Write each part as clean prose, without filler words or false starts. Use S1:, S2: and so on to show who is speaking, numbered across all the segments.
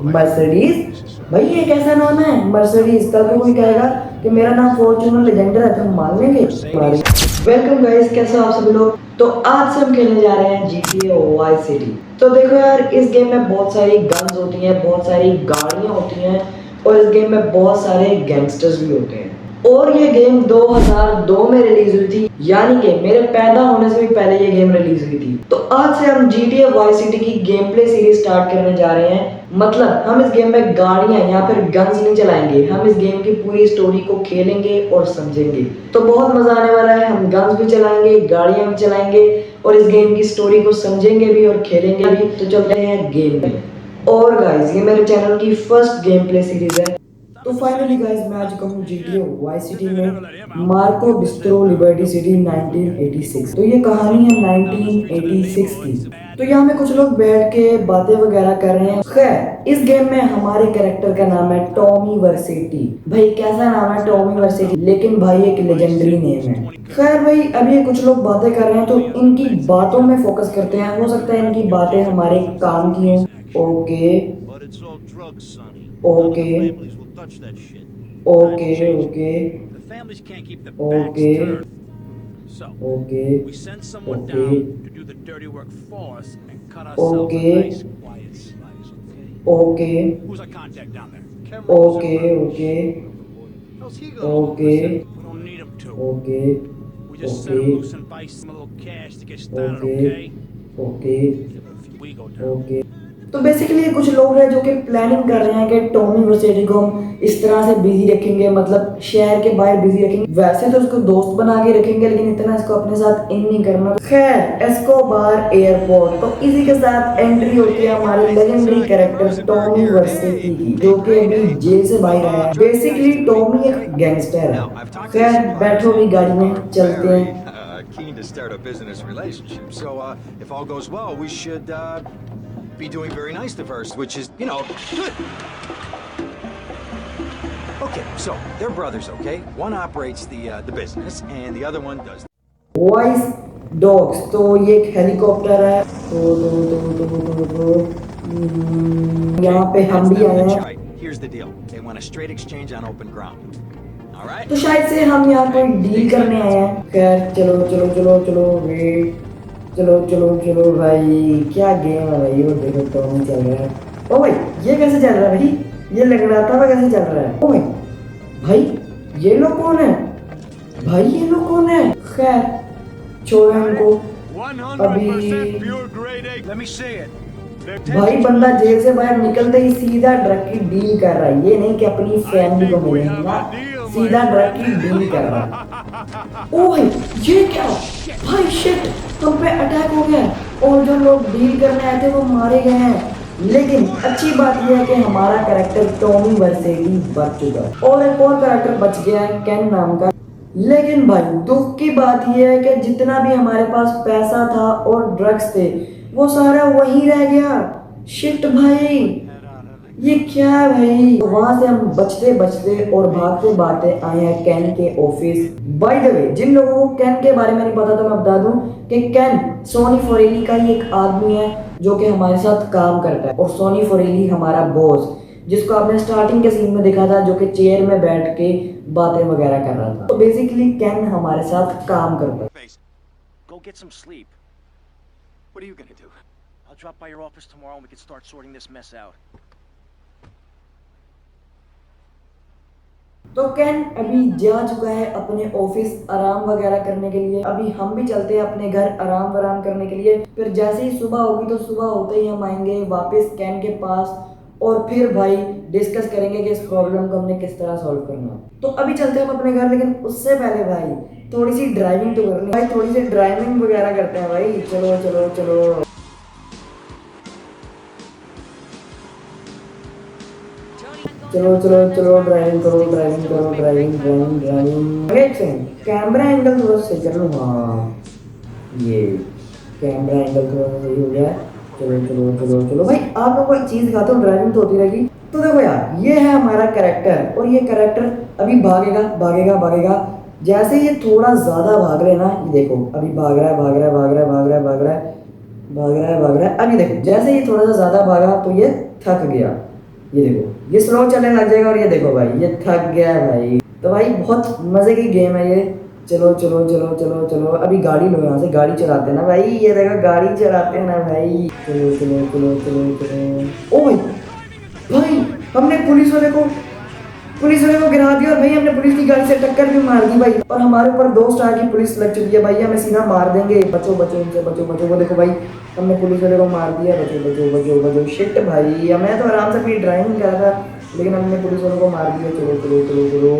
S1: Mercedes. भाई ये कैसा नाम है मर्सिडीज? कल को कोई कहेगा कि मेरा नाम फॉर्च्यूनर लेजेंडर है तो हम मान लेंगे। वेलकम गाइस, कैसे हो आप सभी लोग। तो आज से हम खेलने जा रहे हैं GTA वाई सिटी। तो देखो यार, इस गेम में बहुत सारी गन्स होती हैं, बहुत सारी गाड़ियां होती हैं और इस गेम में बहुत सारे गैंगस्टर्स भी होते हैं। और ये गेम 2002 में रिलीज हुई थी, यानी कि मेरे पैदा होने से भी पहले ये गेम रिलीज हुई थी। तो आज से हम GTA वाई सिटी की गेम प्ले सीरीज स्टार्ट करने जा रहे हैं। मतलब हम इस गेम में गाड़ियां या फिर गन्स नहीं चलाएंगे, हम इस गेम की पूरी स्टोरी को खेलेंगे और समझेंगे। तो बहुत मजा आने वाला है। हम गन्स भी चलाएंगे, गाड़ियां भी चलाएंगे और इस गेम की स्टोरी को समझेंगे भी और खेलेंगे भी। तो चलते हैं गेम में। और गाइस, ये मेरे चैनल की फर्स्ट गेम प्ले सीरीज है। तो फाइनली गाइस, मैं आ चुका हूँ GTA वाई सिटी में, मार्को बिस्ट्रो लिबर्टी सिटी 1986। तो ये कहानी है 1986 की। तो यहाँ में कुछ लोग बैठ के बातें वगैरह कर रहे हैं। खैर, इस गेम में हमारे कैरेक्टर का नाम है टॉमी वर्सेटी। भाई कैसा नाम है टॉमी वर्सेटी, लेकिन भाई एक लेजेंडरी नेम है। खैर भाई, अभी ये कुछ लोग बातें कर रहे हैं तो इनकी बातों में फोकस करते हैं। हो सकता है इनकी बातें हमारे काम की हों। Okay okay okay okay okay okay okay okay okay okay okay okay okay okay okay okay. तो बेसिकली कुछ लोग हैं जो कि प्लानिंग कर रहे हैं कि टॉमी वर्सेटी को हम इस तरह से बिजी रखेंगे, मतलब शहर के बाहर बिजी रखेंगे। वैसे तो उसको दोस्त बना के रखेंगे, लेकिन इतना इसको अपने साथ इन नहीं करना। खैर, एस्कोबार एयरपोर्ट। तो इसी के साथ एंट्री होती है हमारे लेजेंडरी कैरेक्टर टॉमी वर्सेटी की, जो कि अभी जेल से बाहर आया है। बेसिकली टॉमी एक गैंगस्टर है। खैर, बैठो भी गाड़ी में, चलते हैं।
S2: Keen to start a business relationship. So, if all goes well, we should be doing very nice to first, which is, you know. Okay, so they're brothers, okay? One operates the business, and the other one does.
S1: Voice dogs. तो ये एक helicopter है। यहाँ पे हम भी आए हैं।
S2: Right. Here's the deal. They want a straight exchange on open ground. All right?
S1: तो शायद से हम यहाँ कोई डील करने आए हैं। खैर, चलो चलो चलो चलो वेट, चलो चलो चलो भाई। क्या गेम है भाई, वो देखो टॉमी चल रहा है। ओ भाई, ये कैसे चल रहा है भाई? ये लग रहा था कैसे चल रहा है। ओ भाई, भाई ये लोग कौन है? भाई ये लोग कौन है? खैर, छोड़ो इनको अभी। भाई बंदा जेल से बाहर निकलते ही सीधा ड्रग की डील कर रहा है। ये नहीं कि अपनी फैमिली को मिलेंगे ना, सीधा ड्रग की डील कर रहा है। ओ भाई, ये क्या भाई, शिट, हम पे अटैक हो गया और जो लोग डील करने आए थे वो मारे गए हैं। लेकिन अच्छी बात यह है कि हमारा कैरेक्टर टॉमी वर्सेटी बच चुका है और एक और कैरेक्टर बच गया है, केन नाम का। लेकिन भाई दुख की बात यह है कि जितना भी हमारे पास पैसा था और ड्रग्स थे, वो सारा वही रह गया। शिट भाई, ये क्या है भाई। तो वहां से हम बचते बचते और भागते भागते आए हैं कैन के ऑफिस। बाय द वे, जिन लोगों को कैन के बारे में नहीं पता तो मैं बता दूं कि कैन सोनी फोरेली का ही एक आदमी है जो कि हमारे साथ काम करता है। और सोनी फोरेली हमारा बॉस, जिसको आपने स्टार्टिंग के सीन में देखा था, जो कि चेयर में बैठ के बातें वगैरह कर रहा था। तो बेसिकली कैन हमारे साथ काम करता है।
S2: Go get some sleep. What are you gonna do? I'll drop by your office tomorrow and we can start sorting this mess out.
S1: तो कैन अभी जा चुका है अपने ऑफिस आराम वगैरह करने के लिए। अभी हम भी चलते हैं अपने घर आराम वराम करने के लिए। फिर जैसे ही सुबह होगी तो सुबह होते ही हम आएंगे वापस कैन के पास और फिर भाई डिस्कस करेंगे कि इस प्रॉब्लम को हमने किस तरह सॉल्व करना। तो अभी चलते हैं हम अपने घर, लेकिन उससे पहले भाई थोड़ी सी ड्राइविंग तो करनी भाई, थोड़ी सी ड्राइविंग वगैरह करते हैं भाई। चलो चलो चलो चलो चलो चलो, ड्राइविंग करो ड्राइविंग करो ड्राइविंग ड्राइविंग ड्राइविंग। एक सेकंड, कैमरा एंगल थोड़ा सही कर लूँ। हाँ, ये कैमरा एंगल थोड़ा सही हो गया। चलो चलो चलो चलो भाई, आप लोगों को एक चीज दिखाता हूँ, ड्राइविंग तो होती रहेगी। तो देखो यार, ये है हमारा कैरेक्टर और ये कैरेक्टर अभी भागेगा भागेगा भागेगा। जैसे ये थोड़ा ज्यादा भाग रहे ना, ये देखो अभी भाग रहा है भाग रहा है भाग रहा है भाग रहा है भाग रहा है भाग रहा है भाग रहा है। अभी देखो जैसे ये थोड़ा सा ज्यादा भागा तो ये थक गया। ये देखो ये स्लो चलने लग जाएगा और ये देखो भाई ये थक गया है भाई। तो भाई बहुत मजे की गेम है ये। चलो चलो चलो चलो चलो अभी गाड़ी लो यहाँ से, गाड़ी चलाते हैं ना भाई, ये देखो गाड़ी चलाते हैं ना भाई। चलो चलो चलो चलो चलो। ओ भाई भाई हमने पुलिस वाले को गिरा दिया और भाई हमने पुलिस की गाड़ी से टक्कर भी मार दी भाई। और हमारे ऊपर 2 स्टार की पुलिस लग चुकी है भाई, हमें सीधा मार देंगे। बचो बचो इनसे, बचो बचो। वो देखो भाई हमने पुलिस वाले को मार दिया। बचो बचो बचो बचो। शिट भाई मैं तो आराम से अपनी ड्राइविंग कर रहा था लेकिन हमने पुलिस वालों को मार दिया। चलो चलो चलो चलो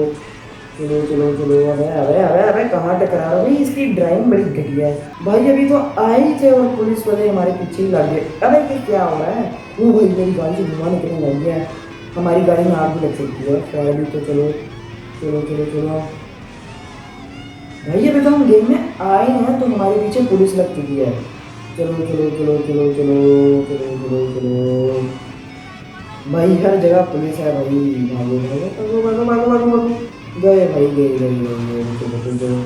S1: चलो चलो चलो। अबे अबे अबे अबे कहाँ टकरा रहा भाई, इसकी ड्राइविंग बड़ी घटिया है भाई। अभी तो आए ही थे और पुलिस वाले हमारे पीछे ही लग गए। अबे ये क्या हो रहा है? वो भाई मेरी गाड़ी से धुआं निकलने लग गया है, हमारी गाड़ी में आग भी लग सकती है। खैर अभी तो चलो चलो चलो चलो भाई। अभी तो हम गेम में आए हैं तो हमारे पीछे पुलिस लग चुकी है। चलो चलो चलो चलो चलो चलो चलो चलो भाई हर जगह पुलिस है भाई। भागो भागो भागो भागो भागो भागो। गए भाई गए गए गए। चलो चलो चलो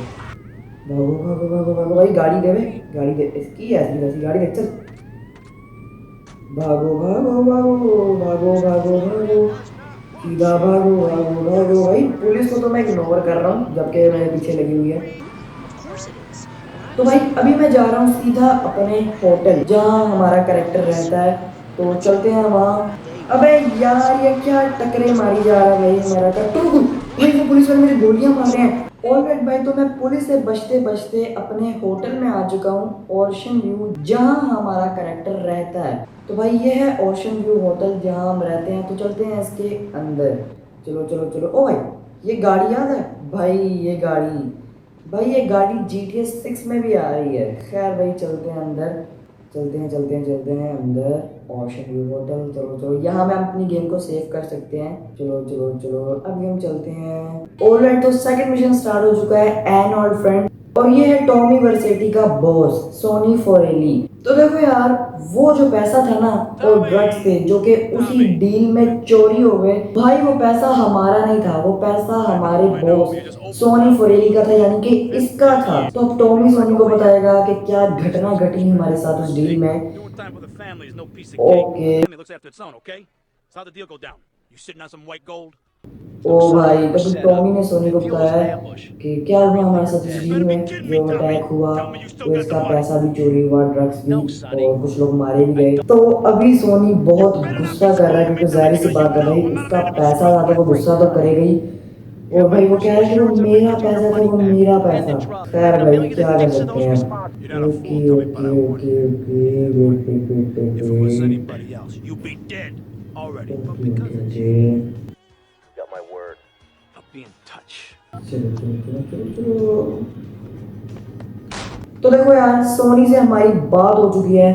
S1: भागो भागो भागो भागो भाई। गाड़ी दे बे, गाड़ी दे, इसकी ऐसी वैसी गाड़ी दे। चल भागो भागो भागो भागो भागो भागो सीधा भागो भागो भागो भाई। पुलिस को तो मैं इग्नोर कर रहा हूँ जबकि मेरे पीछे लगी हुई है। तो भाई अभी मैं जा रहा हूँ सीधा अपने होटल जहाँ हमारा कैरेक्टर रहता है, तो चलते हैं वहाँ। अबे यार ये क्या टकरे मारी जा रहा है भाई हमारा का। तो भाई वो पुलिस वाले मुझे गोलियां मार रहे हैं। ऑलराइट भाई तो मैं पुलिस से बचते बचते अपने होटल में आ चुका हूँ, ओशन व्यू जहाँ हमारा कैरेक्टर रहता है। तो भाई ये है ओशन व्यू होटल जहाँ हम रहते हैं। तो चलते हैं इसके अंदर। चलो चलो चलो। ओ भाई ये गाड़ी याद है भाई, ये गाड़ी GTA 6 में भी आ रही है। खैर भाई चलते हैं अंदर, चलते हैं अंदर ओशन व्यू होटल। चलो चलो यहाँ में हम अपनी गेम को सेव कर सकते हैं। चलो चलो चलो अभी हम चलते हैं। ऑलराइट तो सेकंड मिशन स्टार्ट हो चुका है, एन ओल्ड फ्रेंड। और ये है टॉमी वर्सेटी का बॉस सोनी फोरेली। तो देखो यार वो जो पैसा था ना और ड्रग्स थे जो कि उसी डील में चोरी हो गए भाई, वो पैसा हमारा नहीं था, वो पैसा हमारे बॉस सोनी फोरेली का था, यानी कि इसका था। तो अब टॉमी सोनी को बताएगा कि क्या घटना घटी हमारे साथ उस डील में। ओके ओ भाई तो फिर टॉमी ने सोनी को बताया कि क्या हुआ हमारे साथ इस डील में, जो अटैक हुआ तो इसका पैसा भी चोरी हुआ, ड्रग्स भी, और कुछ लोग मारे भी गए। तो अभी सोनी बहुत गुस्सा कर रहा है क्योंकि जाहिर सी बात है भाई उसका पैसा था तो वो गुस्सा तो करेगा ही। और भाई वो कह रहा है कि वो मेरा पैसा था, वो मेरा पैसा। खैर भाई क्या कर सकते हैं। Okay okay okay okay wait wait wait wait okay okay okay. चलो चलो चलो चलो चलो। तो देखो यार सोनी से हमारी बात हो चुकी है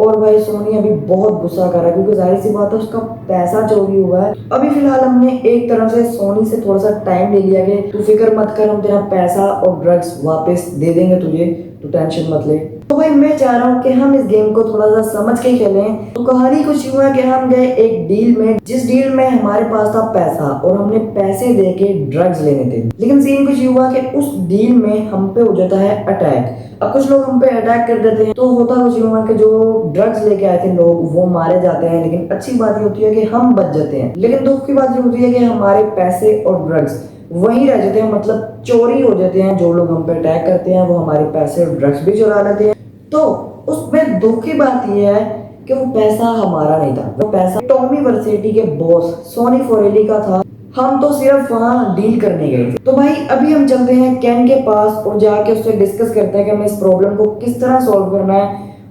S1: और भाई सोनी अभी बहुत गुस्सा कर रहा है क्योंकि जाहिर सी बात है उसका पैसा चोरी हुआ है। अभी फिलहाल हमने एक तरह से सोनी से थोड़ा सा टाइम ले लिया कि तू फिक्र मत कर, हम तेरा पैसा और ड्रग्स वापस दे देंगे तुझे, तू टेंशन मत ले। तो भाई मैं चाह रहा हूँ कि हम इस गेम को थोड़ा सा समझ के खेलें। तो कहानी कुछ यूं है कि हम गए एक डील में, जिस डील में हमारे पास था पैसा और हमने पैसे दे के ड्रग्स लेने थे। लेकिन सीन कुछ हुआ कि उस डील में हम पे हो जाता है अटैक। अब कुछ लोग हम पे अटैक कर देते हैं तो होता कुछ यूं है कि जो ड्रग्स लेके आए थे लोग वो मारे जाते हैं। लेकिन अच्छी बात ये होती है कि हम बच जाते हैं। लेकिन दुख की बात ये होती है कि हमारे पैसे और ड्रग्स वहीं रह जाते हैं, मतलब चोरी हो जाते हैं। जो लोग हम पे अटैक करते हैं वो हमारे पैसे और ड्रग्स भी चुरा लेते हैं। तो उसमें दुख की बात यह है कि वो पैसा हमारा नहीं था, वो पैसा टॉमी वर्सेटी के बॉस सोनी फोरेली का था। हम तो सिर्फ वहाँ डील करने गए थे। तो भाई अभी हम चलते हैं कैन के पास और जाके उससे डिस्कस करते हैं कि हमें इस प्रॉब्लम को किस तरह सॉल्व करना है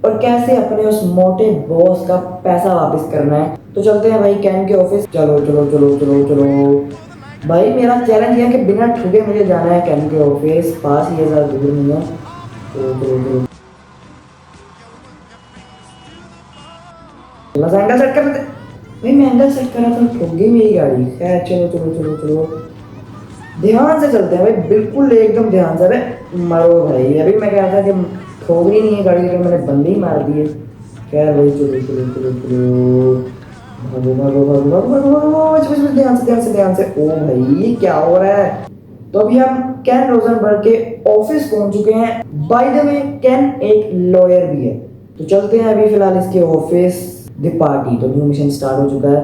S1: और कैसे अपने उस मोटे बॉस का पैसा वापस करना है। तो चलते हैं भाई कैन के ऑफिस। चलो चलो चलो चलो चलो भाई मेरा चैलेंज है कि बिना ठुके मुझे जाना है कैन के ऑफिस, पास ही है, ज़्यादा दूर नहीं है। चलो चलो चलो एंगल सेट कर लेते भाई। मैं एंगल सेट कर रहा था ठुक गई मेरी गाड़ी। खैर चलो चलो चलो चलो ध्यान से चलते हैं भाई, बिल्कुल एकदम ध्यान से। अरे मरो भाई, अभी मैं कह रहा था कि ठोकनी नहीं है गाड़ी लेकिन मैंने बंद ही मार दी है। खैर भाई चलो चलो चलो चलो भागो भागो भागो भागो भागो भागो ध्यान से ध्यान से ध्यान से। ओ भाई ये क्या हो रहा है। तो अभी हम कैन रोजनबर्ग के ऑफिस पहुंच चुके हैं। बाय द वे कैन एक लॉयर भी है। तो चलते हैं अभी फिलहाल इसके ऑफिस द पार्टी। तो न्यू मिशन स्टार्ट हो चुका है।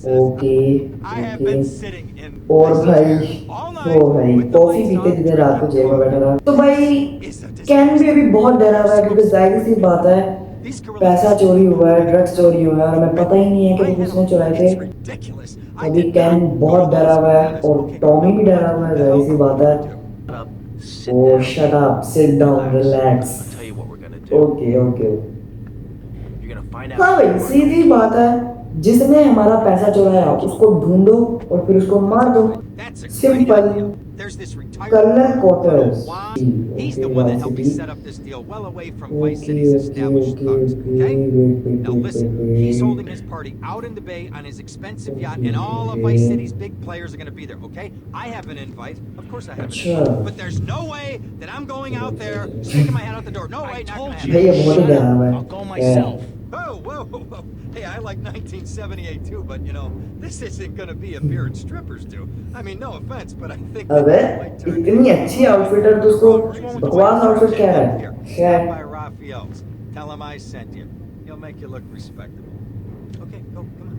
S2: says,
S1: okay
S2: I have
S1: okay.
S2: been sitting in
S1: और
S2: this
S1: भाई
S2: chair all
S1: ओ
S2: night
S1: भाई
S2: with the
S1: कॉफी
S2: lights
S1: पीते
S2: on,
S1: पीते रात को
S2: drinking
S1: जेल में बैठा रहा। तो भाई
S2: is a
S1: कैन भी अभी
S2: disaster.
S1: बहुत डरा हुआ है क्योंकि जाहिर सी बात है
S2: These gorillas
S1: पैसा
S2: are
S1: चोरी हुआ है,
S2: stupid.
S1: ड्रग्स चोरी हुआ है और हमें पता ही नहीं है कि
S2: I
S1: वो
S2: had
S1: किसने चुराए थे।
S2: it's ridiculous. I
S1: अभी
S2: did
S1: कैन
S2: not go
S1: बहुत
S2: to
S1: डरा
S2: those
S1: हुआ है
S2: gorillas.
S1: और
S2: Okay,
S1: टॉमी
S2: now
S1: भी डरा हुआ है,
S2: what the
S1: जाहिर
S2: hell
S1: सी
S2: are we
S1: बात है।
S2: gonna do?
S3: Shut up, sit
S1: oh
S3: down,
S1: shut up, sit down, relax.
S3: I'll tell you what we're gonna do.
S1: Okay okay.
S3: You're gonna find out
S1: हाँ
S3: who
S1: भाई
S3: you are.
S1: सीधी बात है, जिसने हमारा पैसा चुराया उसको ढूंढो और फिर उसको मार दो।
S2: That's a great
S1: simple.
S2: idea. There's this retired
S1: Colonel
S2: colonel,
S1: Quarters.
S2: Juan. He's
S1: Okay,
S2: the one that
S1: Vice
S2: helped me
S1: City.
S2: set up this deal well away from Vice
S1: Okay,
S2: City's
S1: okay,
S2: established
S1: okay,
S2: thugs.
S1: okay.
S2: Okay?
S1: Wait,
S2: Now listen, he's holding
S1: wait.
S2: his party out in the bay on his expensive yacht,
S1: Okay,
S2: and all of
S1: okay.
S2: Vice City's big players are going to be there. Okay? I have an invite. Of course, I have an
S1: Sure.
S2: invite. But there's no way that I'm going out there sticking my head out the door. No way, not going to happen.
S1: भैया बहुत ही डरा हुआ है।
S3: I'll go myself.
S2: Whoa, whoa, whoa. Hey, I like 1978 too, but you know, this isn't going to be a beard strippers do. I mean, no offense, but I think that
S1: अबे
S2: might turn
S1: इतनी अच्छी outfit है तो उसको बकवास outfit क्या है?
S2: Stop by Raphael's. Tell him I sent you. He'll make you look respectable. Okay, go, come on.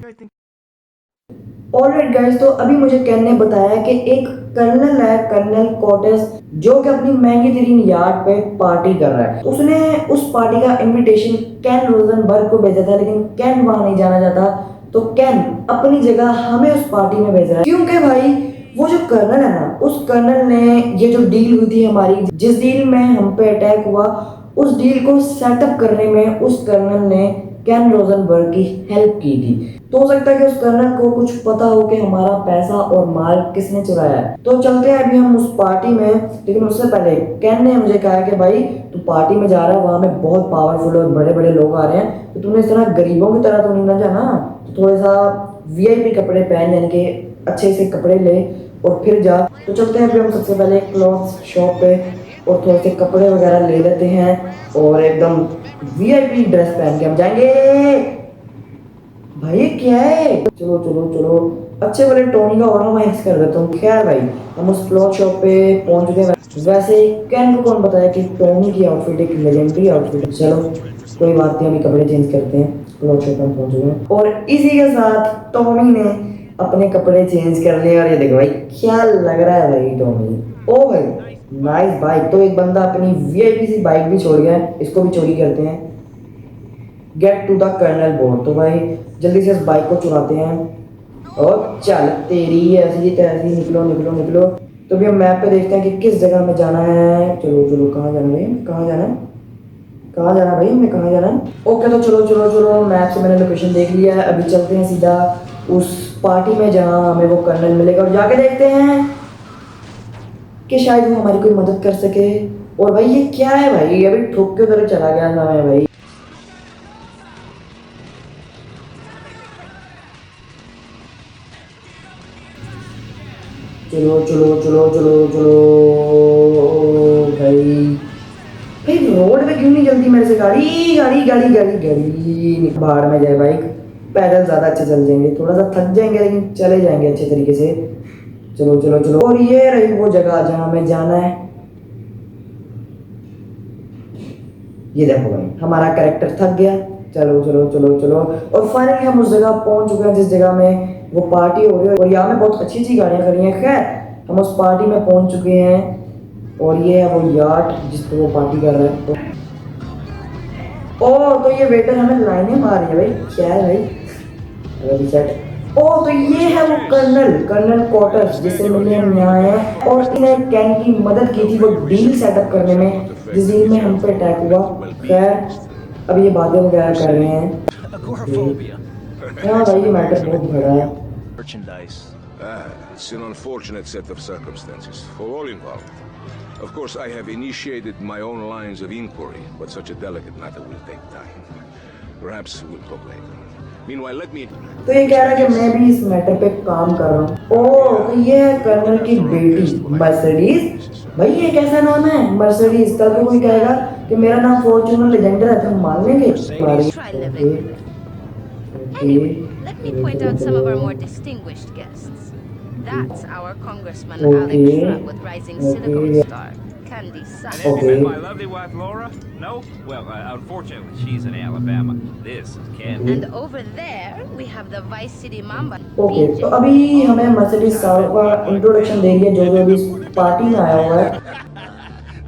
S2: I think
S1: alright guys, तो अभी मुझे कैन ने बताया कि एक कर्नल है, कर्नल कॉटेस, जो कि अपनी महंगी तरीन यार्ड पे पार्टी कर रहा है। उसने उस पार्टी का इनविटेशन कैन रोजनबर्ग को भेजा था, लेकिन कैन वहां नहीं जाना चाहता, तो कैन अपनी जगह हमें उस पार्टी में भेज रहा है। क्योंकि भाई वो जो कर्नल है ना, उस कर्नल ने ये जो डील हुई थी हमारी, जिस डील में हम पे अटैक हुआ, उस डील को सेटअप करने में उस कर्नल ने कैन रोजनबर्ग की हेल्प की थी। तो हो सकता है कि उस कर्नल को कुछ पता हो कि हमारा पैसा और माल किसने चुराया है। तो चलते हैं अभी हम उस पार्टी में, लेकिन उससे पहले कैन ने मुझे कहा कि भाई तू पार्टी में जा रहा है, वहां में बहुत पावरफुल और बड़े बड़े लोग आ रहे हैं, तो तूने इस तरह गरीबों की तरह तो नहीं ना जाना, तो थोड़ा सा वीआईपी कपड़े पहन, यानी कि अच्छे से कपड़े ले और फिर जा। तो चलते हैं अभी हम सबसे पहले क्लॉथ शॉप पे और थोड़े से कपड़े वगैरह ले लेते हैं और एकदम वीआईपी ड्रेस पहन के हम जाएंगे। भाई क्या है, चलो चलो चलो, अच्छे वाले टोनी का और मैं कर देता हूँ। खैर भाई हम उस क्लॉथ शॉप पे पहुंच गए। वैसे कैन को कौन बताया कि टोनी की आउटफिट एक लेजेंडरी आउटफिट है। चलो कोई बात नहीं, अभी कपड़े चेंज करते हैं। क्लॉथ शॉप में पहुंच गए और इसी के साथ टोनी ने अपने कपड़े चेंज कर लिए और ये देखो भाई क्या लग रहा है भाई टोनी। ओ भाई नाइस बाइक। तो एक बंदा अपनी वीआईपी सी बाइक भी छोड़ गया है, इसको भी चोरी करते हैं। Get to the colonel board. तो भाई जल्दी से इस बाइक को चुराते हैं और चल तेरी ऐसी तैसी, निकलो निकलो निकलो। तो भी हम मैप पे देखते हैं कि किस जगह में जाना है। चलो चलो, कहाँ जाना भाई, कहाँ जाना है, कहाँ जाना भाई, हमें कहाँ जाना है। ओके तो चलो चलो चलो, मैप से मैंने लोकेशन देख लिया है। अभी चलते हैं सीधा उस पार्टी में जहाँ हमें वो कर्नल मिलेगा और जाके देखते हैं कि शायद वो हमारी कोई मदद कर सके। और भाई ये क्या है भाई, अभी ठोक के उधर चला गया था मैं भाई। चलो चलो चलो चलो चलो भाई, भाई रोड पे क्यों नहीं चलती मेरे से गाड़ी, गाड़ी गाड़ी गाड़ी गाड़ी। बाहर में जाए बाइक, पैदल ज़्यादा अच्छे चल जाएंगे, थोड़ा सा थक जाएंगे लेकिन चले जाएंगे अच्छे तरीके से। चलो चलो चलो, और ये रही वो जगह जहाँ हमें जाना है। ये देखो भाई हमारा कैरेक्टर थक गया। चलो चलो चलो चलो, और फाइनली हम उस जगह पहुंच चुके हैं जिस जगह में वो पार्टी हो रही है और यहाँ में बहुत अच्छी अच्छी गाड़ियाँ खड़ी हैं। खैर हम उस पार्टी में पहुंच चुके हैं और ये है वो यार्ड जिस पे वो पार्टी कर रहा है। ओ तो ये वेटर हमें लाइनें मार रही है भाई, क्या है भाई अभी सेट। ओ तो ये है वो कर्नल क्वार्टर्स जिससे मिलने हम यहाँ आए हैं और इसने कैन की मदद की थी वो डील सेटअप करने में, जिस डील में हम पे अटैक हुआ। खैर अब ये बातें वगैरह कर रहे हैं।
S3: Agoraphobia.
S1: हाँ भाई ये मैटर बहुत बड़ा है।
S3: Merchandise.
S4: It's an unfortunate set of circumstances for all involved. Of course, I have initiated my own lines of inquiry, but such a delicate matter will take time. Perhaps we'll talk later. Meanwhile, let me...
S1: तो ये कह रहा है कि मैं भी इस matter पे काम कर रहा हूँ। ओह तो ये है कर्नल की बेटी मर्सिडीज। भाई ये कैसा नाम है मर्सिडीज, कल को कोई कहेगा कि मेरा नाम फॉर्च्यूनर लेजेंडर है तो हम मान लेंगे।
S5: Try living. Anyway, let me point out some of our more distinguished guests. That's our Congressman Alex Shrub with Rising Silicon Star. can
S3: And
S5: decide.
S3: have
S1: Okay.
S3: you met my lovely wife, Laura? No? Well, unfortunately, she's in Alabama. This is Canada.
S5: And over there, we have the Vice City Mamba,
S1: okay, तो
S5: BJ.
S1: अभी हमें Mercedes सारों का introduction दे रही है जो जो अभी इस पार्टी में आया हुआ है।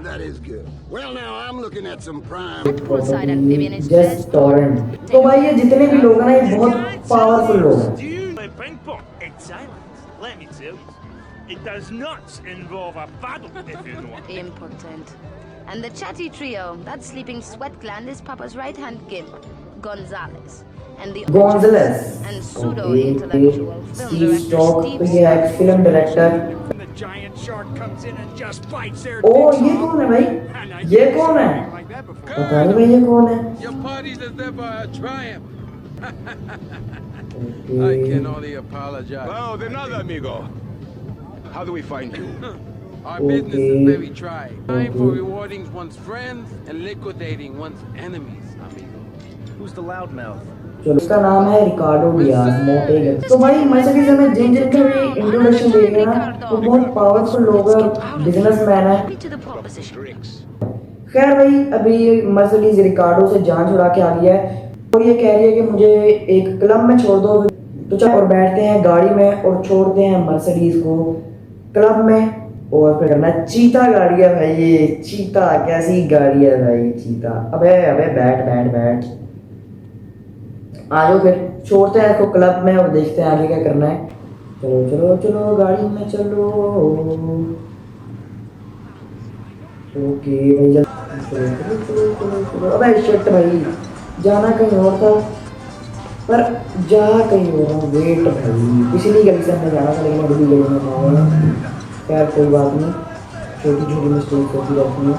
S6: That is good. Well, now I'm looking at some prime.
S5: Poolside amphibian
S1: just
S5: express.
S1: Torrent. तो भाई ये जितने भी लोग हैं ना ये बहुत पावरफुल लोग हैं।
S7: Play ping pong. It's silence. Let me tell you. It does not involve a paddle, if you know.
S5: Impotent. And the chatty trio, that sleeping sweat gland is Papa's right-hand gimp, Gonzalez. And the
S1: गोंजलेस
S5: and pseudo-intellectual film
S1: Steve
S5: director
S1: stock,
S5: Steve
S1: तो ये है film director.
S7: When the giant shark comes in and just bites their
S1: oh
S7: dicks
S1: ये
S7: off.
S1: कौन है भाई?
S7: And I
S1: ये
S7: never
S1: कौन
S7: seen
S1: है?
S7: anything like that before.
S1: पता नहीं भाई ये कौन है?
S8: Your party's as ever a triumph. I
S1: okay,
S8: can only apologize.
S4: Oh, de nada, amigo. How do we find you?
S8: Our business is
S1: Okay.
S8: very trying. Time for rewarding one's friends and liquidating one's enemies, amigo.
S3: Who's the loudmouth?
S1: चलो इसका नाम है रिकार्डो Diaz मोटेगर। तो भाई Mercedes हमें जिन जिन का भी introduction दे रही है ना वो बहुत पावरफुल लोग हैं, बिजनेसमैन है।
S5: to the proposition.
S4: Drinks.
S1: खैर भाई अभी मर्सिडीज रिकार्डो से जान छुड़ा के आ गई है। तो ये कह रही है कि मुझे एक क्लब में छोड़ दो, तो चल और बैठते हैं गाड़ी में और छोड़ते हैं मर्सिडीज को क्लब में। और फिर करना चीता गाड़ी है भाई, ये चीता कैसी गाड़ी है भाई चीता। अबे अबे बैठ बैठ बैठ, आ जाओ फिर छोड़ते हैं इसको क्लब में और देखते हैं आगे क्या करना है। चलो चलो चलो गाड़ी में चलो। ओके भाई चलो चलो चलो चलो चलो। अबे शिट भाई जाना कहीं और था पर जा कहीं और हूँ। वेट भाई पिछली गली से हमें जाना था लेकिन अगली गली में जाना है। खैर कोई बात नहीं, छोटी छोटी मिस्टेक होती रहती हैं,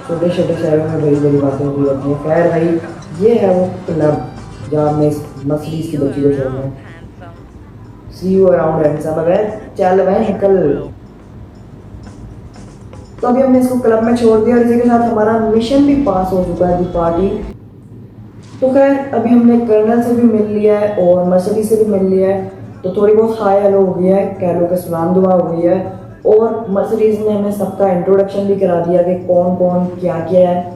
S1: छोटे छोटे शहरों में बड़ी बड़ी बातें होती रहती हैं। खैर भाई ये है वो क्लब जहाँ हमने इस मर्सिडीज की बच्ची को छोड़ना है। सी यू अराउंड हैंडसम। अबे चल भाई निकल। तो अभी हमने इसको क्लब में छोड़ दिया और इसी के साथ हमारा मिशन भी पास हो चुका है, दी पार्टी। तो खैर अभी हमने कर्नल से भी मिल लिया है और मर्सिडीज से भी मिल लिया है, तो थोड़ी बहुत हाय हेलो हो गया है, कह लो कि सलाम दुआ हो गई है। और मर्सिडीज ने हमें सबका इंट्रोडक्शन भी करा दिया कि कौन कौन क्या क्या है।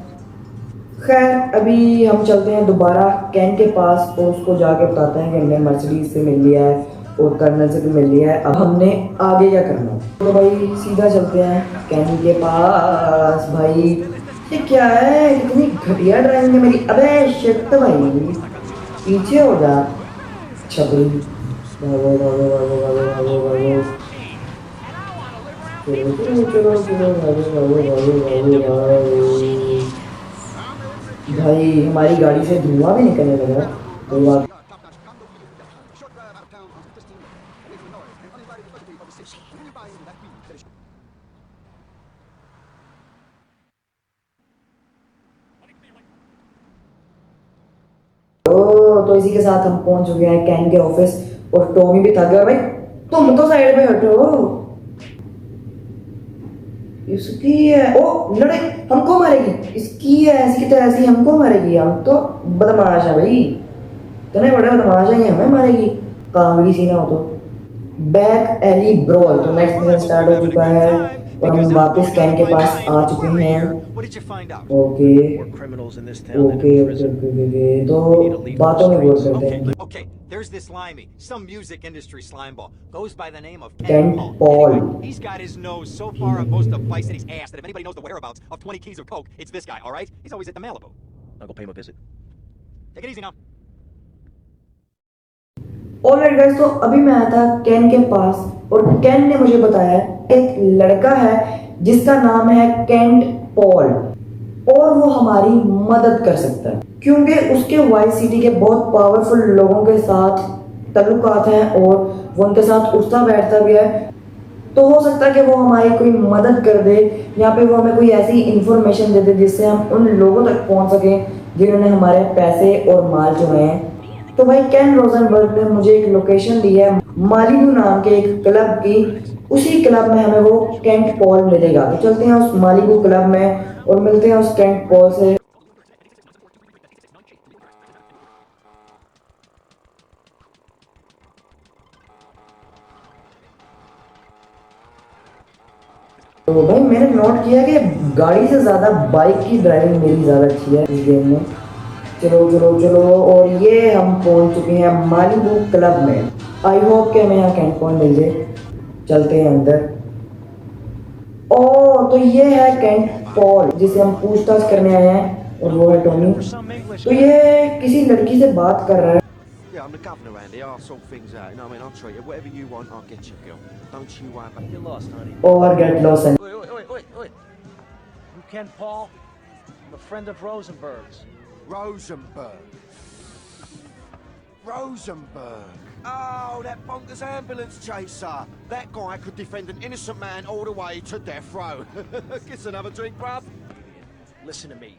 S1: खैर अभी हम चलते हैं दोबारा कैन के पास और उसको जाके बताते हैं कि हमने मर्सिडीज से मिल लिया है और कर्नल से भी मिल लिया है, अब हमने आगे क्या करना है। तो भाई सीधा चलते हैं कैन के पास। भाई ये क्या है, इतनी घटिया ड्राइविंग है मेरी। अबे शिट भाई पीछे हो जा छबरी। भागो भागो भागो भागो भागो भागो। चलो चलो चलो चलो भागो भागो भागो भागो भागो। भाई हमारी गाड़ी से धुआं भी निकलने लगा। कोई बात तो इसी के साथ हम पहुंच चुके हैं कैन के ऑफिस और टॉमी भी थक गया। भाई तुम तो साइड पे हटो। इसकी है ओ लड़े हमको मारेगी, इसकी है ऐसी की तो ऐसी हमको मारेगी। हम तो बदमाश है भाई, इतने बड़े बदमाश है, ये हमें मारेगी। कामड़ी सी ना हो तो बैक एली ब्रॉल। तो नेक्स्ट मिशन स्टार्ट हो चुका है और हम वापस कैन के पास आ चुके हैं।
S2: What did you find out?
S1: Okay
S3: More criminals in this town than
S1: okay
S3: in
S1: okay
S3: prison.
S1: Okay, तो बातों में गौर करते हैं।
S2: Okay, there's this limey, some music industry slimeball, goes by the name of
S1: Kent Paul.
S2: Anyway, he's got his nose so far up most of Vice City's ass that if anybody knows the whereabouts of 20 keys of coke, it's this guy, all right? He's always at the Malibu.
S3: I'll go pay him a visit.
S2: Take it easy now.
S1: Alright guys, तो अभी मैं आया था can के पास और can ने मुझे बताया एक लड़का है जिसका नाम है केंट पॉल और वो हमारी मदद कर सकता है क्योंकि उसके वाइस सिटी के बहुत पावरफुल लोगों के साथ ताल्लुकात हैं और वो उनके साथ उठता बैठता भी है। तो हो सकता है कि वो हमारी कोई मदद कर दे या फिर वो हमें कोई ऐसी इंफॉर्मेशन दे दे जिससे हम उन लोगों तक पहुंच सकें जिन्होंने हमारे पैसे और माल चुराए हैं। तो भाई कैन रोजनबर्ग ने मुझे एक लोकेशन दी है मालिबू नाम के एक क्लब की, उसी क्लब में हमें वो केंट पॉल मिलेगा। तो चलते हैं उस मालिबू क्लब में और मिलते हैं उस केंट पॉल से। तो भाई मैंने नोट किया कि गाड़ी से ज़्यादा बाइक की ड्राइविंग मेरी ज़्यादा अच्छी है इस गेम में। चलो चलो चलो, और ये हम पहुंच चुके हैं मालिबू क्लब में। आई होप कि हमें यहाँ कैंट पॉइंट मिल जाए। चलते हैं अंदर। ओ तो ये है कैंट पॉल जिसे हम पूछताछ करने आए हैं, और वो है टॉमी। तो ये किसी लड़की से बात कर रहा है।
S9: Yeah, I'm the governor around here. I'll sort things out. You know what I mean? I'll treat you. Whatever you want, I'll get you, girl. Don't you worry about it. You're lost, honey.
S1: और gate loss है।
S9: Oi. You Ken Paul? I'm a friend of Rosenberg's.
S6: Rosenberg.
S9: Oh, that bonkers ambulance chaser. That guy could defend an innocent man all the way to death row. Get another drink, bruv.
S10: Listen to me.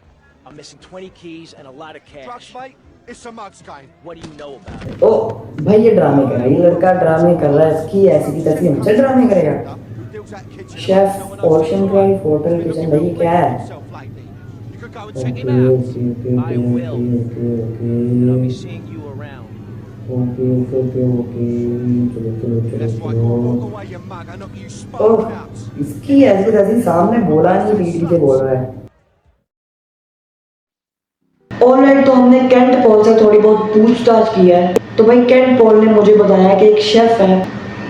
S10: I'm missing 20 keys and a lot of cash.
S9: Drugs, mate. It's a mug's game.
S10: What do you know about it?
S1: ओ भाई ये ड्रामे कर रहा है, ये लड़का ड्रामे कर रहा है। इसकी ऐसी की तैसी हमसे ड्रामे करेगा। Chef, ocean drive, hotel, kitchen, भाई क्या है?
S9: You could go and
S1: okay
S9: check him out.
S1: Okay okay
S10: I will. And I'll be seeing you around.
S1: Okay चलो चलो चलो
S9: That's right, go walk
S1: चलो।
S9: away, you mug. I knock you
S1: oh
S9: spark out.
S1: इसकी ऐसी की तैसी सामने बोला नहीं, पीठ पीछे बोल रहा है। ऑलराइट, तो हमने कैंट पॉल से थोड़ी बहुत पूछताछ की है। तो भाई कैंट पॉल ने मुझे बताया कि एक शेफ है,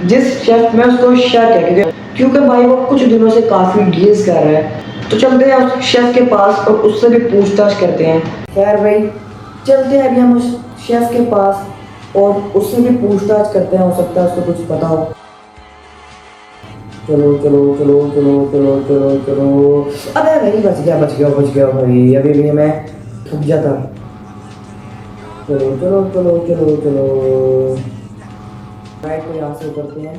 S1: जिस शेफ में उसको शक है क्योंकि भाई वो कुछ दिनों से काफ़ी डील्स कर रहा है। तो चलते हैं उस शेफ के पास और उससे भी पूछताछ करते हैं। खैर भाई चलते हैं अभी हम उस शेफ के पास और उससे भी पूछताछ करते हैं, हो सकता है उसको कुछ पता हो। चलो चलो चलो चलो चलो चलो चलो। अबे भाई बच गया भाई, अभी भी मैं थक जाता। चलो चलो चलो चलो चलो राइट, तो यहाँ से उतरते हैं।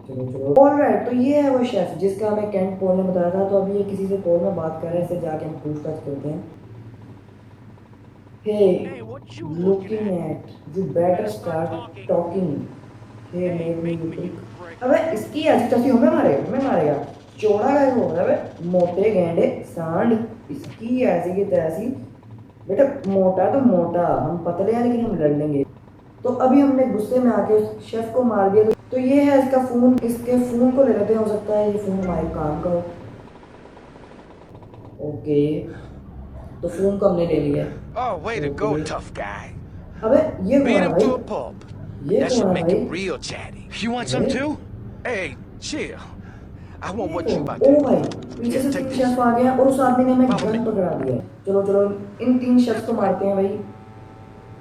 S1: चलो चलो ऑलराइट, तो ये है वो शेफ जिसका हमें कैंट पॉल ने बताया था। तो अभी ये किसी से कॉल में बात कर रहे हैं, इससे जाके हम पूछताछ करते हैं। Hey looking at, you better start talking. Hey make me look. अबे इसकी ऐसी तैसी हमें मारेगा। चौड़ा गाय हो रहा है, मोटे गेंडे सांड। इसकी ऐसी की तैसी। बेटा मोटा तो मोटा, हम पतले हैं लेकिन हम लड़ लेंगे। तो अभी हमने गुस्से में आके उस शेफ को मार दिया। तो ये है इसका फोन, इसके फोन को ले लेते हैं, हो सकता है ये फोन हमारे काम का हो। ओके तो फोन को हमने ले लिया।
S9: Oh, way to go, tough guy.
S1: अबे ये
S9: Beat
S1: कौन है
S9: him to a
S1: भाई?
S9: pulp.
S1: ये
S9: That
S1: कौन
S9: should
S1: है
S9: make
S1: भाई?
S9: him real chatty. You want some too? Hey, chill. I want what you about
S1: O
S9: to
S1: भाई पीछे से तीन शेफ आ गए हैं और उस आदमी ने हमें गन पकड़ा दिया है। चलो चलो इन तीन शेफ को मारते हैं भाई।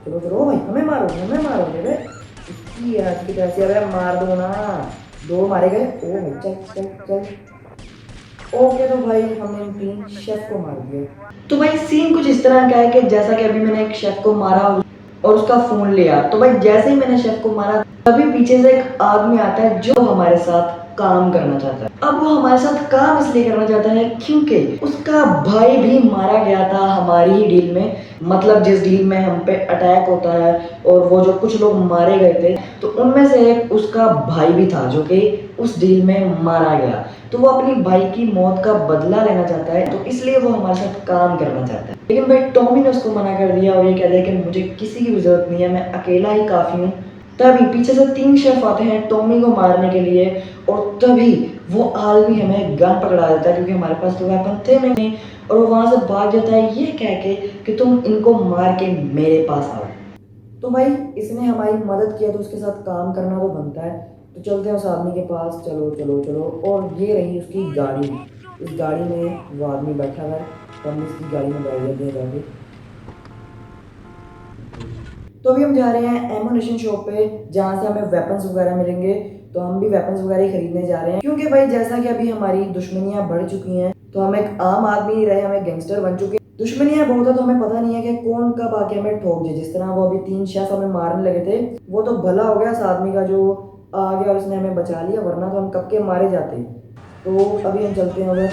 S1: चलो चलो ओ भाई हमें मारो बेटे। इसकी आज की कैसी, अबे मार दो ना। दो मारे गए। ओ भाई चल। ओके तो भाई हमने इन तीन शेफ को मार दिया। तो भाई सीन कुछ इस तरह का है कि जैसा कि अभी मैंने एक शेफ को मारा और उसका फोन लिया। तो भाई जैसे ही मैंने शेफ को मारा तभी पीछे से एक आदमी आता है जो हमारे साथ काम करना चाहता है। अब वो हमारे साथ काम इसलिए करना चाहता है क्योंकि उसका भाई भी मारा गया था हमारी ही डील में। मतलब जिस डील में हम पे अटैक होता है और वो जो कुछ लोग मारे गए थे, तो उनमें से एक उसका भाई भी था जो कि उस डील में मारा गया। तो वो अपनी भाई की मौत का बदला लेना चाहता है, तो इसलिए वो हमारे साथ काम करना चाहता है। लेकिन भाई टॉमी ने उसको मना कर दिया और ये कह दिया कि मुझे किसी की भी जरूरत नहीं है, मैं अकेला ही काफ़ी हूँ। तभी पीछे से तीन शेफ आते हैं टॉमी को मारने के लिए और तभी वो आदमी हमें गन पकड़ा देता है क्योंकि हमारे पास तो वेपन थे नहीं, और वो वहाँ से भाग जाता है ये कह के कि तुम इनको मार के मेरे पास आओ। तो भाई इसने हमारी मदद किया तो उसके साथ काम करना तो बनता है। तो चलते हैं उस आदमी के पास। चलो चलो चलो, और ये रही उसकी गाड़ी। इस गाड़ी में वो आदमी बैठा है, तो हम इसकी गाड़ी में बैठ जाते हैं जाके। तो अभी हम जा रहे हैं एमुनेशन शॉप पे जहाँ से हमें वेपन्स वगैरह मिलेंगे। तो हम भी वेपन्स वगैरह ही खरीदने जा रहे हैं क्योंकि भाई जैसा कि अभी हमारी दुश्मनियाँ बढ़ चुकी हैं, तो हम एक आम आदमी नहीं रहे, हमें गैंगस्टर बन चुके हैं। दुश्मनियाँ बहुत है तो हमें पता नहीं है कि कौन कब आके हमें ठोक दे। जिस तरह वो अभी तीन शेफ हमें मारने लगे थे, वो तो भला हो गया इस आदमी का जो आ गया और उसने हमें बचा लिया, वरना तो हम कब के मारे जाते। तो अभी हम चलते हैं उधर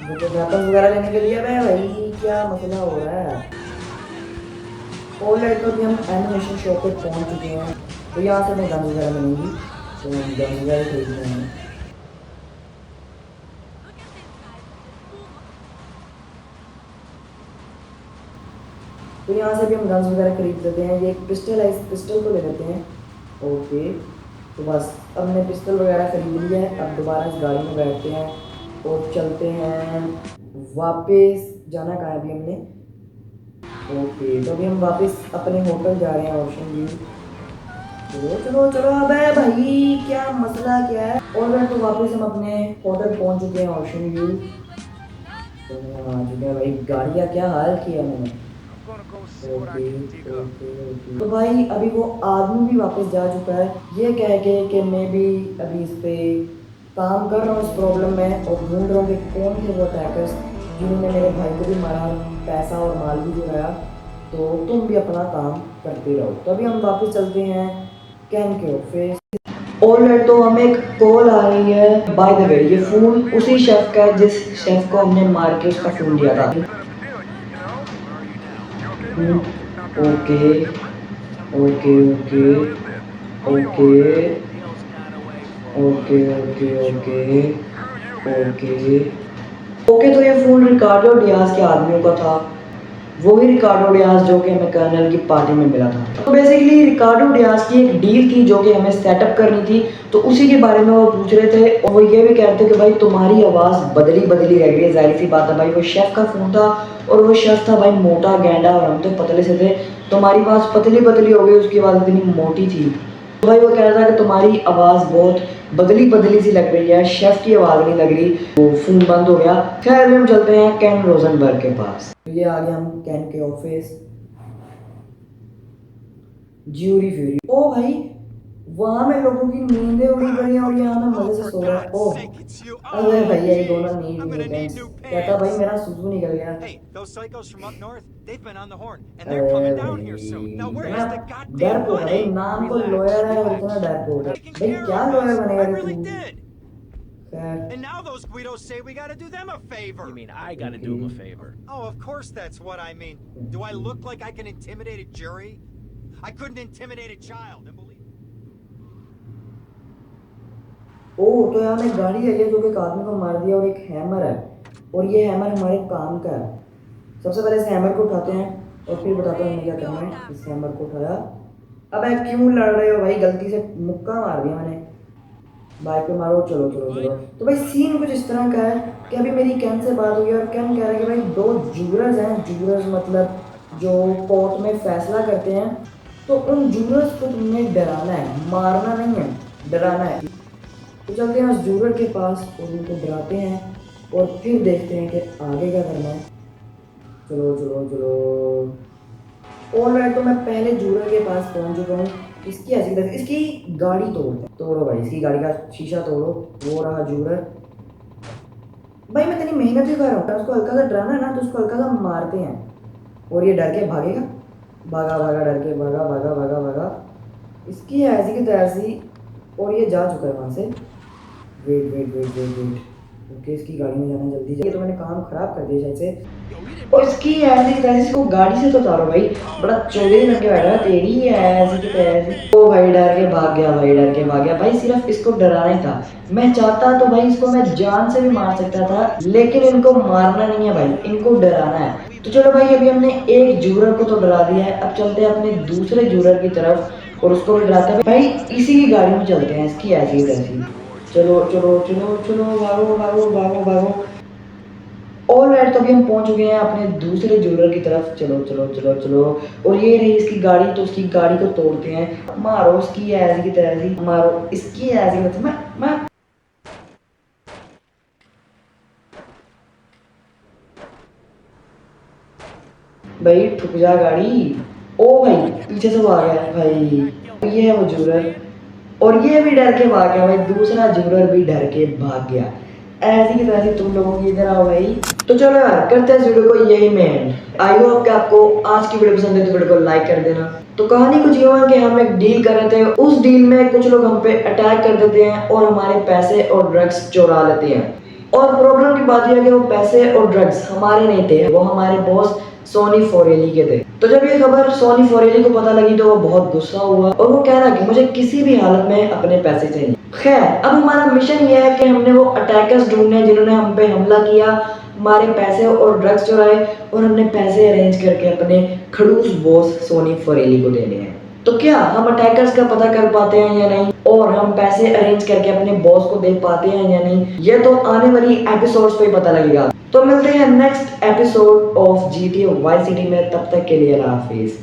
S1: वेपन्स वगैरह लेने के लिए। भाई क्या मसला हो रहा है। ऑलराइट, तो अभी हम एनिमेशन शॉप पे पहुंच चुके हैं। तो यहाँ से हमें गन वगैरह मिलेंगी, तो हम गन वगैरह खरीदने हैं। तो यहाँ से भी हम गन्स वगैरह खरीद लेते हैं। ये एक पिस्टल है, इस पिस्टल को ले लेते हैं। ओके तो बस अब हमने पिस्टल वगैरह खरीद लिया है। अब दोबारा इस गाड़ी में बैठते हैं और चलते हैं वापस। जाना कहाँ है अभी हमने? ओके, तो अभी हम वापस अपने होटल जा रहे हैं, ऑप्शन व्यू। चलो चलो चलो, अबे भाई क्या मसला क्या है? और मैं तो वापस हम अपने होटल पहुंच चुके हैं, ऑप्शन व्यू। तो आ चुके हैं भाई, गाड़ी का क्या हाल किया मैंने। Okay okay. तो भाई अभी वो आदमी भी वापस जा चुका है, ये कह के कि मैं भी अभी इस पे काम कर रहा हूँ इस प्रॉब्लम में, और ढूंढ रहा हूँ कि कौन थे वो अटैकर्स जिन्होंने मेरे भाई को भी मारा, पैसा और माल भी चुराया। तो तुम भी अपना काम करते रहो। तो अभी हम वापस चलते हैं कैन के ऑफिस। ऑलराइट, तो हमें एक कॉल आ रही है। बाय द वे, ये फोन उसी शेफ का है जिस शेफ को हमने मार के उसका फोन दिया था। Okay okay okay okay okay okay okay okay okay. तो ये फोन रिकार्डो डियाज के आदमियों का था, वही रिकार्डो डियाज जो कि हमें कर्नल की पार्टी में मिला था। तो बेसिकली रिकार्डो डियाज की एक डील थी जो कि हमें सेटअप करनी थी, तो उसी के बारे में वो पूछ रहे थे। और वो ये भी कह रहे थे कि भाई तुम्हारी आवाज़ बदली बदली रह गई है। जाहिर सी बात है भाई, वो शेफ का फोन था और वो शेफ था भाई मोटा गैंडा, और हम तो पतले से थे। तुम्हारी आवाज़ पतली बदली हो गई, उसकी आवाज़ इतनी मोटी थी। तो भाई वो कह रहा था कि तुम्हारी आवाज़ बहुत बदली बदली सी लग रही है, शेफ की आवाज़ नहीं लग रही। वो फोन बंद हो गया। खैर अभी हम चलते हैं कैन रोजनबर्ग के पास। ये आ गए हम कैन के ऑफिस। ज्यूरी फ्यूरी, ओ भाई वहां में लोगों की नींदें उड़ी पड़ी हैं और यहाँ में मजे से सो रहा है। ओह अरे भैया ये दोनों नींद कहता भाई मेरा सुसु निकल गया।
S2: Those psychos from up north, they've been on the horn, and they're coming down here soon. Now where's the goddamn
S1: डरपोक है भाई,
S2: money?
S1: नाम तो लॉयर है और इतना डरपोक है भाई, क्या लॉयर बनेगा
S2: I
S1: रे
S2: really
S1: तू?
S2: did. And now those Guidos say we gotta do them a favor.
S10: You mean I gotta do him a favor?
S2: Oh, of course that's what I mean. Do I look like I can intimidate a jury? I couldn't intimidate a child. And believe
S1: ओह तो यहाँ में गाड़ी है जो कि एक आदमी को मार दिया, और एक हैमर है, और ये हैमर हमारे काम का है। सबसे पहले इस हैमर को उठाते हैं और फिर बताता हूँ हमें क्या करना है। इस हैमर को उठाया। अब क्यों लड़ रहे हो भाई? गलती से मुक्का मार दिया मैंने। बाइक पे मारो, चलो चलो चलो। तो भाई सीन कुछ इस तरह का है कि अभी मेरी कैन से बात हुई और कैन कह रहा है कि भाई दो जूरर्स हैं। जूरर्स मतलब जो कोर्ट में फैसला करते हैं, तो उन जूरर्स को तुमने डराना है, मारना नहीं है, डराना है। तो चलते हैं उस जूरर के पास और उनको डराते हैं और फिर देखते हैं कि आगे क्या करना है। चलो चलो चलो। ऑलराइट, तो मैं पहले जूरर के पास पहुंच चुका हूँ। इसकी ऐसी तरह इसकी गाड़ी तोड़ो भाई, इसकी गाड़ी का शीशा तोड़ो। वो रहा जूरर। भाई मैं इतनी मेहनत भी कर रहा हूँ, उसको हल्का सा डराना है ना, तो उसको हल्का सा मारते हैं और ये डर के भागेगा। भागा भागा डर के भागा भागा भागा भागा। इसकी ऐसी की तैसी, और ये जा चुका है वहाँ से। Wait wait wait wait wait okay, इसकी गाड़ी में जाना जल्दी जाए। तो मैंने काम खराब कर दिया शायद से। और इसकी ऐसी की तैसी को गाड़ी से तो उतारो भाई, बड़ा चौधरी लग के बैठा है। तेरी ऐसी की तैसी। ओ भाई डर के भाग गया, भाई डर के भाग गया। भाई सिर्फ इसको डराना ही था। मैं चाहता तो भाई इसको मैं जान से भी मार सकता था, लेकिन इनको मारना नहीं है भाई, इनको डराना है। तो चलो भाई अभी हमने एक जूरर को तो डरा दिया है, अब चलते हैं अपने दूसरे जूरर की तरफ और उसको भी डराते हैं। भाई इसी की गाड़ी में चलते हैं, इसकी ऐसी तैसी। चलो चलो चलो चलो, भागो भागो भागो भागो। ऑलराइट, तो अभी हम पहुंच चुके हैं अपने दूसरे जूलर की तरफ। चलो चलो चलो चलो। और ये रही इसकी गाड़ी, तो उसकी गाड़ी को तोड़ते हैं। मारो उसकी ऐसी की तैसी, मारो इसकी ऐसी की तैसी। मैं भाई ठुक जा गाड़ी। ओ भाई पीछे से वो आ गया भाई। ये है वो जूलर, और ये भी डर के भाग गया भाई। दूसरा जूलर भी डर के भाग गया। ऐसी की तरह तुम लोगों की इधर आओ भाई। तो चलो यार करते हैं इस वीडियो को यही में एंड। आई होप कि आपको आज की वीडियो पसंद है तो वीडियो को लाइक कर देना। तो कहानी कुछ यूं है कि हम एक डील कर रहे थे, उस डील में कुछ लोग हम पे अटैक कर देते हैं और हमारे पैसे और ड्रग्स चुरा लेते हैं। और प्रॉब्लम की बात यह है कि वो पैसे और ड्रग्स हमारे नहीं थे, वो हमारे बॉस सोनी फोरेली के थे। तो जब ये खबर सोनी फोरेली को पता लगी तो वो बहुत गुस्सा हुआ और वो कह रहा कि मुझे किसी भी हालत में अपने पैसे चाहिए। खैर अब हमारा मिशन ये है कि हमने वो अटैकर्स ढूंढने जिन्होंने हम पे हमला किया, हमारे पैसे और ड्रग्स चुराए, और हमने पैसे अरेंज करके अपने खड़ूस बॉस सोनी फोरेली को देने हैं। तो क्या हम अटैकर्स का पता कर पाते हैं या नहीं, और हम पैसे अरेंज करके अपने बॉस को दे पाते हैं या नहीं, ये तो आने वाली एपिसोड्स पे ही पता लगेगा। तो मिलते हैं next episode of GTA Y city में, तब तक के लिए हाफिज।